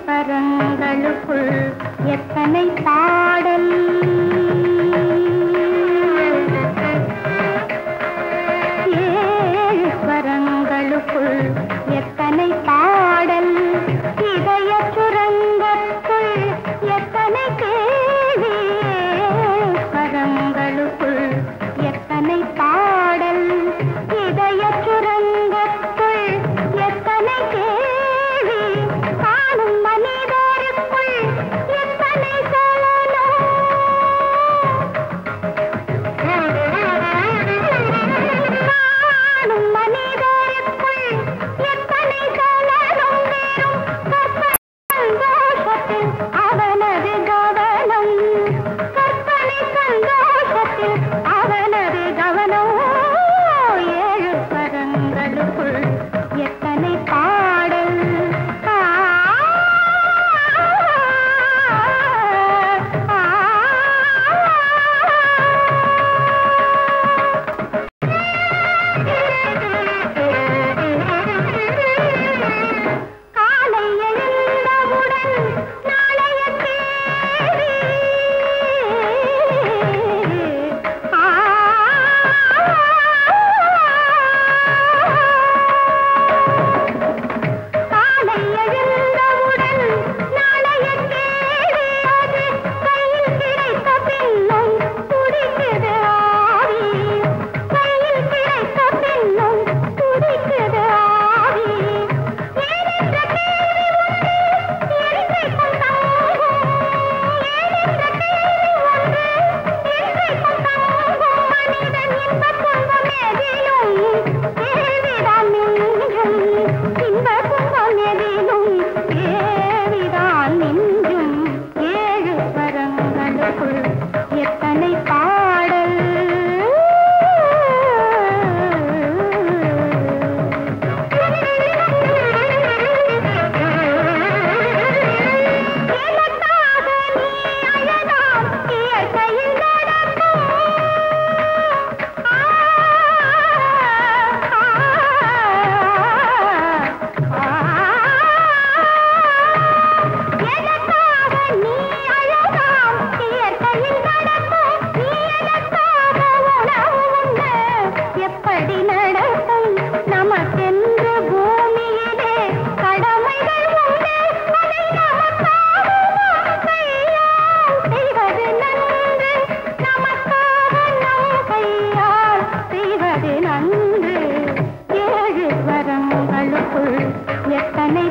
ஸ்வரங்களுக்குள் எத்தனை பாடல், ஏழு ஸ்வரங்களுக்குள் எத்தனை பாடல், இதய சுரங்கத்துள் எத்தனை கேள்வி, ஸ்வரங்களுக்குள் எத்தனை பாடல், இதய சுரங்கத்துள் எத்தனை கேள்வி, காணும் மனிதருக்குள் எத்தனை சலனம், காணும் மனிதருக்குள் எத்தனை சலனம், வெறும் சந்தோஷத்தில் அவனது கவனம், கற்பனை சந்தோஷத்தில் அவனது கவனம், ஏழு ஸ்வரங்களுக்குள் எத்தனை பாடல், காலை எழுந்தவுடன் நாளைய தேதி, காலை எழுந்தவுடன் நாளைய தேதி, அது கையில் கிடைத்த பின்னும் துடிக்குது ஆவி, கையில் கிடைத்த பின்னும் துடிக்குது ஆவி, ஏனென்ற கேள்வி ஒன்று என்றைக்கும் தாங்கும், ஏனென்ற கேள்வி ஒன்று என்றைக்கும் தாங்கும், மனிதன் இன்பத் துன்பம் எதிலும் கேள்விதான் மிஞ்சும், இன்பத் துன்பம் எதிலும் கேள்விதான் மிஞ்சும், ஏழு ஸ்வரங்களுக்குள் எத்தனை பாடல், எனக்காக நீ அழலாம் இயற்கையில் நடக்கும், எனக்காக நீ அழலாம் இயற்கையில் நடக்கும், நீ எனக்காக உணவு உண்ண எப்படி நடக்கும், நமக்கென்று பூமியிலே கடமைகள் உண்டு, அதை நமக்காக நம் கையால் செய்வது நன்று, நமக்காக நம் கையால் செய்வது நன்று, ஏழு ஸ்வரங்களுக்குள் எத்தனை